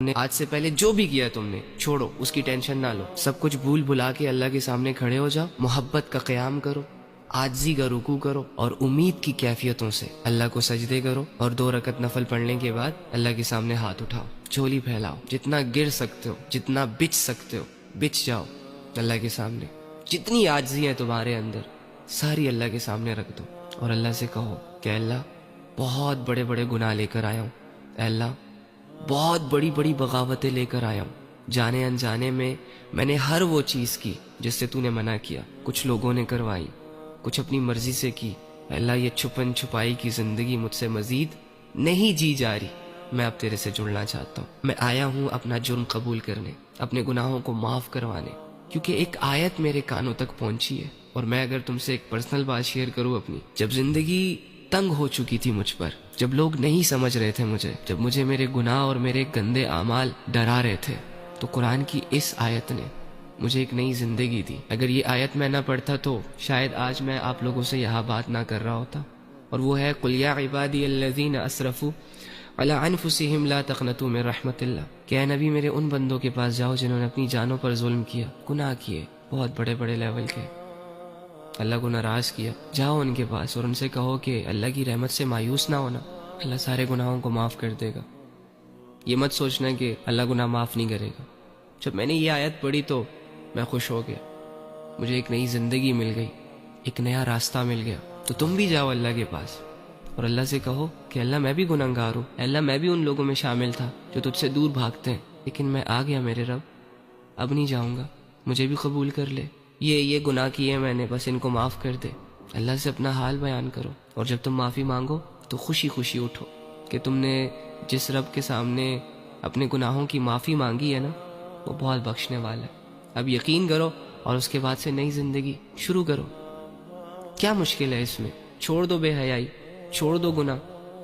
نے آج سے پہلے جو بھی کیا تم نے چھوڑو، اس کی ٹینشن نہ لو، سب کچھ بھول بھلا کے اللہ کے سامنے کھڑے ہو جاؤ، محبت کا قیام کرو، عاجزی کا رکوع کرو، اور امید کی کیفیتوں سے اللہ کو سجدے کرو، اور 2 رکعت نفل پڑھنے کے بعد اللہ کے سامنے ہاتھ اٹھاؤ، جھولی پھیلاؤ، جتنا گر سکتے ہو، جتنا بچ سکتے ہو بچ جاؤ اللہ کے سامنے، جتنی عاجزی ہے تمہارے اندر ساری اللہ کے سامنے رکھ دو، اور اللہ سے کہو کہ اللہ بہت بڑے بڑے گناہ لے کر آیا ہوں، اے اللہ بہت بڑی بڑی بغاوتیں لے کر آیا ہوں، جانے انجانے میں نے ہر وہ چیز کی جس سے تو نے منع کیا، کچھ لوگوں نے کروائی، کچھ اپنی مرضی سے کی، اے اللہ یہ چھپن چھپائی کی زندگی مجھ سے مزید نہیں جی جا رہی، میں اب تیرے سے جڑنا چاہتا ہوں، میں آیا ہوں اپنا جرم قبول کرنے، اپنے گناہوں کو معاف کروانے، کیونکہ ایک آیت میرے کانوں تک پہنچی ہے، اور میں اگر تم سے ایک پرسنل بات شیئر کروں اپنی، جب زندگی تنگ ہو چکی تھی مجھ پر، جب لوگ نہیں سمجھ رہے تھے مجھے، جب مجھے میرے گناہ اور میرے گندے اعمال ڈرا رہے تھے، تو قرآن کی اس آیت نے مجھے ایک نئی زندگی دی۔ اگر یہ آیت میں نہ پڑھتا تو شاید آج میں آپ لوگوں سے یہاں بات نہ کر رہا ہوتا، اور وہ ہے قُلْ يَا عِبَادِيَ الَّذِينَ أَسْرَفُوا عَلَىٰ أَنفُسِهِمْ لَا تَقْنَطُوا مِن رَحْمَةِ اللَّهِ، کہ اے نبی میرے ان بندوں کے پاس جاؤ جنہوں نے اپنی جانوں پر ظلم کیا، گناہ کیے بہت بڑے بڑے لیول کے، اللہ کو ناراض کیا، جاؤ ان کے پاس اور ان سے کہو کہ اللہ کی رحمت سے مایوس نہ ہونا، اللہ سارے گناہوں کو معاف کر دے گا، یہ مت سوچنا کہ اللہ گناہ معاف نہیں کرے گا۔ جب میں نے یہ آیت پڑھی تو میں خوش ہو گیا، مجھے ایک نئی زندگی مل گئی، ایک نیا راستہ مل گیا۔ تو تم بھی جاؤ اللہ کے پاس اور اللہ سے کہو کہ اللہ میں بھی گنہگار ہوں، اے اللہ میں بھی ان لوگوں میں شامل تھا جو تجھ سے دور بھاگتے ہیں، لیکن میں آ گیا میرے رب، اب نہیں جاؤں گا، مجھے بھی قبول کر لے، یہ گناہ کیے میں نے، بس ان کو معاف کر دے۔ اللہ سے اپنا حال بیان کرو، اور جب تم معافی مانگو تو خوشی خوشی اٹھو کہ تم نے جس رب کے سامنے اپنے گناہوں کی معافی مانگی ہے نا، وہ بہت بخشنے والا ہے۔ اب یقین کرو اور اس کے بعد سے نئی زندگی شروع کرو۔ کیا مشکل ہے اس میں؟ چھوڑ دو بے حیائی، چھوڑ دو گناہ،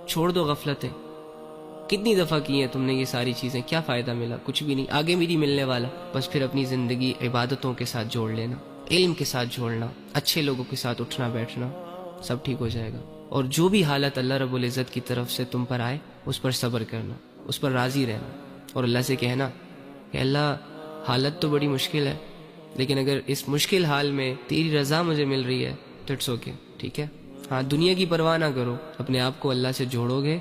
چھوڑ دو غفلتیں۔ کتنی دفعہ کی ہیں تم نے یہ ساری چیزیں، کیا فائدہ ملا؟ کچھ بھی نہیں، آگے بھی نہیں ملنے والا۔ بس پھر اپنی زندگی عبادتوں کے ساتھ جوڑ لینا، علم کے ساتھ جوڑنا، اچھے لوگوں کے ساتھ اٹھنا بیٹھنا، سب ٹھیک ہو جائے گا۔ اور جو بھی حالت اللہ رب العزت کی طرف سے تم پر آئے اس پر صبر کرنا، اس پر راضی رہنا، اور اللہ سے کہنا کہ اللہ حالت تو بڑی مشکل ہے، لیکن اگر اس مشکل حال میں تیری رضا مجھے مل رہی ہے تو اٹس اوکے، ٹھیک ہے۔ ہاں دنیا کی پرواہ نہ کرو، اپنے آپ کو اللہ سے جوڑو گے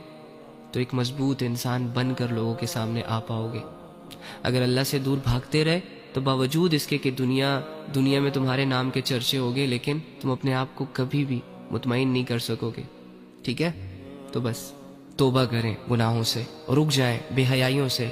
تو ایک مضبوط انسان بن کر لوگوں کے سامنے آ پاؤ گے۔ اگر اللہ سے دور بھاگتے رہے تو باوجود اس کے کہ دنیا میں تمہارے نام کے چرچے ہوگے، لیکن تم اپنے آپ کو کبھی بھی مطمئن نہیں کر سکو گے، ٹھیک ہے۔ تو بس توبہ کریں گناہوں سے، رک جائیں بے حیائیوں سے۔